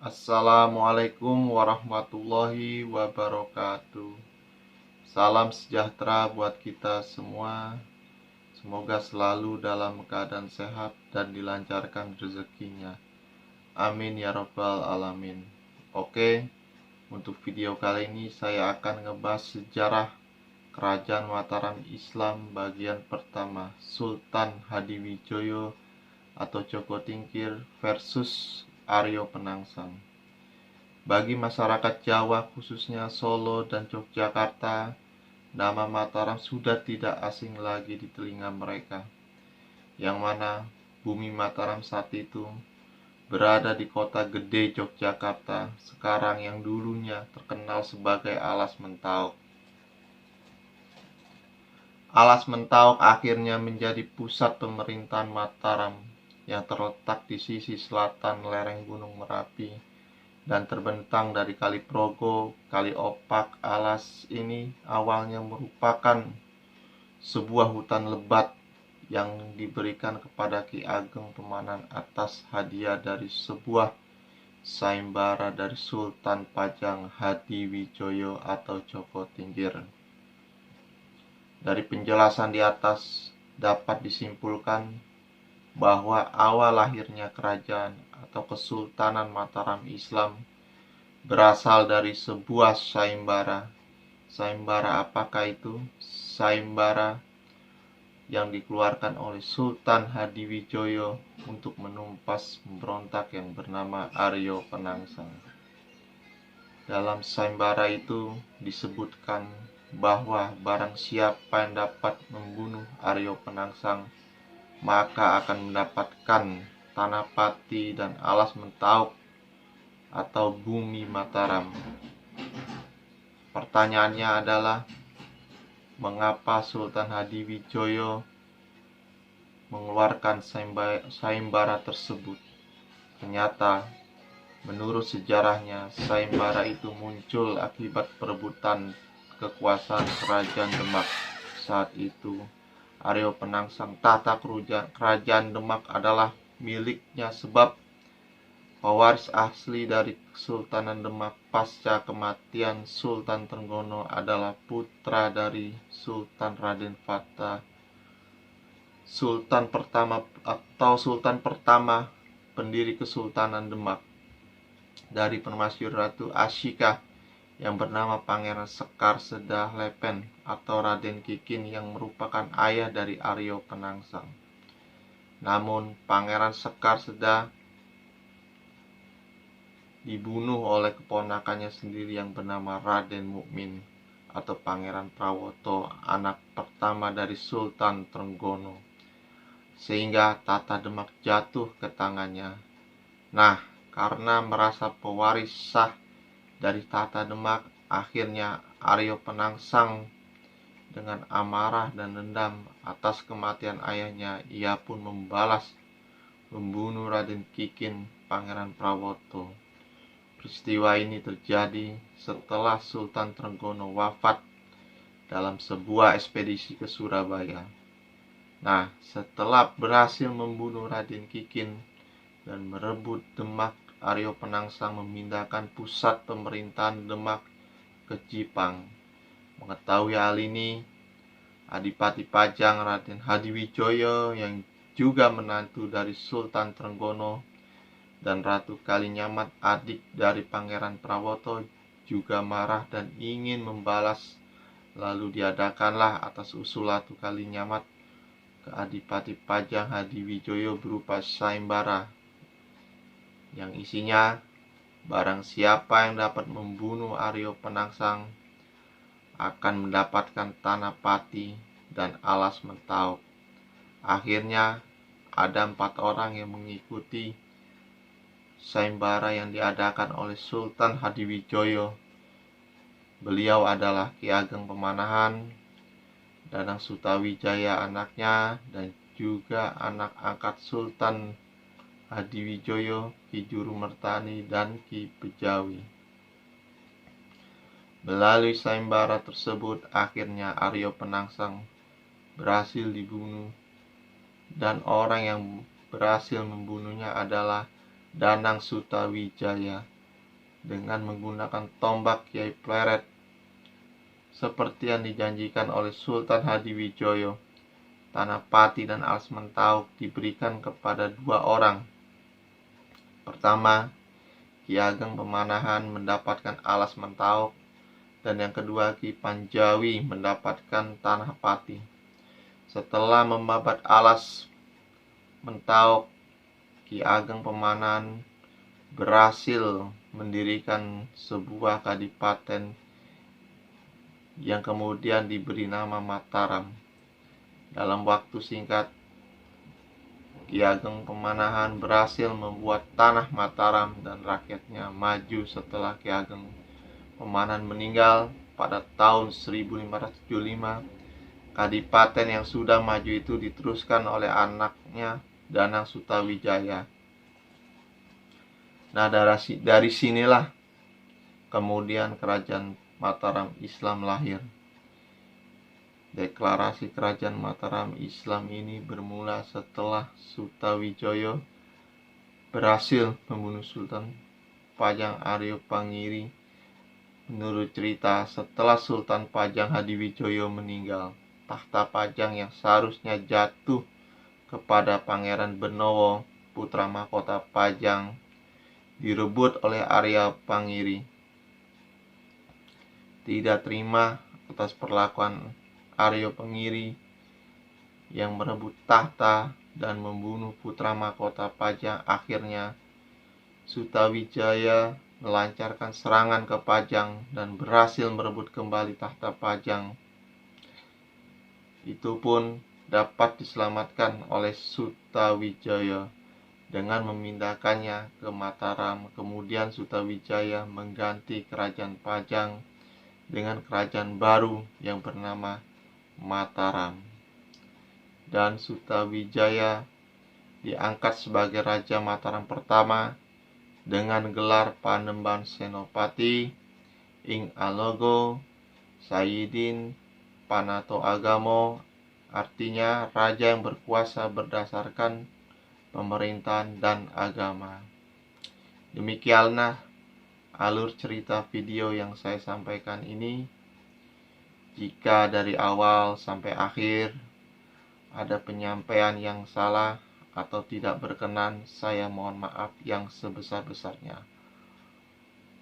Assalamualaikum warahmatullahi wabarakatuh. Salam sejahtera buat kita semua. Semoga selalu dalam keadaan sehat dan dilancarkan rezekinya. Amin ya rabbal alamin. Oke, untuk video kali ini saya akan ngebahas sejarah Kerajaan Mataram Islam bagian pertama, Sultan Hadiwijoyo atau Joko Tingkir versus Aryo Penangsang. Bagi masyarakat Jawa, khususnya Solo dan Yogyakarta, nama Mataram sudah tidak asing lagi di telinga mereka, yang mana bumi Mataram saat itu berada di kota gede Yogyakarta, sekarang yang dulunya terkenal sebagai Alas Mentauk. Alas Mentauk akhirnya menjadi pusat pemerintahan Mataram yang terletak di sisi selatan lereng Gunung Merapi dan terbentang dari Kali Progo, Kali Opak. Alas ini awalnya merupakan sebuah hutan lebat yang diberikan kepada Ki Ageng Pemanan atas hadiah dari sebuah sayembara dari Sultan Pajang Hadiwijoyo atau Joko Tingkir. Dari penjelasan di atas dapat disimpulkan bahwa awal lahirnya kerajaan atau Kesultanan Mataram Islam berasal dari sebuah sayembara. Sayembara apakah itu? Sayembara yang dikeluarkan oleh Sultan Hadiwijoyo untuk menumpas pemberontak yang bernama Aryo Penangsang. Dalam sayembara itu disebutkan bahwa barang siapa yang dapat membunuh Aryo Penangsang maka akan mendapatkan tanah pati dan alas Mentauk atau bumi Mataram. Pertanyaannya adalah, mengapa Sultan Hadiwijoyo mengeluarkan sayembara tersebut? Ternyata menurut sejarahnya, sayembara itu muncul akibat perebutan kekuasaan kerajaan Demak. Saat itu Aryo Penangsang, tahta kerajaan Demak adalah miliknya sebab pewaris asli dari Kesultanan Demak pasca kematian Sultan Trenggono adalah putra dari Sultan Raden Fata, Sultan pertama pendiri Kesultanan Demak, dari permasyur Ratu Asyikah yang bernama Pangeran Sekar Sedah Lepen atau Raden Kikin yang merupakan ayah dari Aryo Penangsang. Namun Pangeran Sekar Sedah dibunuh oleh keponakannya sendiri yang bernama Raden Mukmin atau Pangeran Prawoto, anak pertama dari Sultan Trenggono, sehingga tahta Demak jatuh ke tangannya. Nah, karena merasa pewaris sah dari tahta Demak, akhirnya Aryo Penangsang dengan amarah dan dendam atas kematian ayahnya, ia pun membalas membunuh Raden Kikin, Pangeran Prawoto. Peristiwa ini terjadi setelah Sultan Trenggono wafat dalam sebuah ekspedisi ke Surabaya. Nah, setelah berhasil membunuh Raden Kikin dan merebut Demak, Aryo Penangsang memindahkan pusat pemerintahan Demak ke Jipang. Mengetahui hal ini, Adipati Pajang Raden Hadiwijoyo yang juga menantu dari Sultan Trenggono dan Ratu Kalinyamat, adik dari Pangeran Prawoto, juga marah dan ingin membalas. Lalu diadakanlah atas usul Ratu Kalinyamat ke Adipati Pajang Hadiwijoyo berupa sayembara yang isinya barang siapa yang dapat membunuh Aryo Penangsang akan mendapatkan tanah pati dan alas Mentauk. Akhirnya ada 4 orang yang mengikuti sayembara yang diadakan oleh Sultan Hadiwijoyo. Beliau adalah Ki Ageng Pemanahan, Danang Sutawijaya anaknya, dan juga anak angkat Sultan Hadiwijoyo, Ki Jurumertani dan Ki Pejawi. Melalui sayembara tersebut, akhirnya Aryo Penangsang berhasil dibunuh, dan orang yang berhasil membunuhnya adalah Danang Sutawijaya dengan menggunakan tombak Kyai Pleret seperti yang dijanjikan oleh Sultan Hadiwijoyo. Tanah Pati dan Alas Mentauk diberikan kepada dua orang. Pertama, Ki Ageng Pemanahan mendapatkan Alas Mentauk, dan yang kedua Ki Panjawi mendapatkan Tanah Pati. Setelah membabat Alas Mentauk, Ki Ageng Pemanahan berhasil mendirikan sebuah kadipaten yang kemudian diberi nama Mataram. Dalam waktu singkat, Ki Ageng Pemanahan berhasil membuat tanah Mataram dan rakyatnya maju setelah Ki Ageng Pemanahan meninggal pada tahun 1575. Kadipaten yang sudah maju itu diteruskan oleh anaknya Danang Sutawijaya. Nah, dari sinilah kemudian kerajaan Mataram Islam lahir. Deklarasi kerajaan Mataram Islam ini bermula setelah Sutawijoyo berhasil membunuh Sultan Pajang Aryo Pangiri. Menurut cerita, setelah Sultan Pajang Hadiwijoyo meninggal, tahta Pajang yang seharusnya jatuh kepada Pangeran Benowo, putra mahkota Pajang, direbut oleh Arya Pangiri. Tidak terima atas perlakuan Aryo Pangiri yang merebut tahta dan membunuh putra mahkota Pajang, akhirnya Sutawijaya melancarkan serangan ke Pajang dan berhasil merebut kembali tahta Pajang. Itu pun dapat diselamatkan oleh Sutawijaya dengan memindahkannya ke Mataram. Kemudian Sutawijaya mengganti kerajaan Pajang dengan kerajaan baru yang bernama Mataram. Dan Sutawijaya diangkat sebagai Raja Mataram pertama dengan gelar Panembahan Senopati ing Alogo Sayyidin Panato Agamo, artinya raja yang berkuasa berdasarkan pemerintahan dan agama. Demikianlah alur cerita video yang saya sampaikan ini. Jika dari awal sampai akhir ada penyampaian yang salah atau tidak berkenan, saya mohon maaf yang sebesar-besarnya.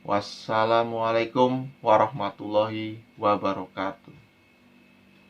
Wassalamualaikum warahmatullahi wabarakatuh.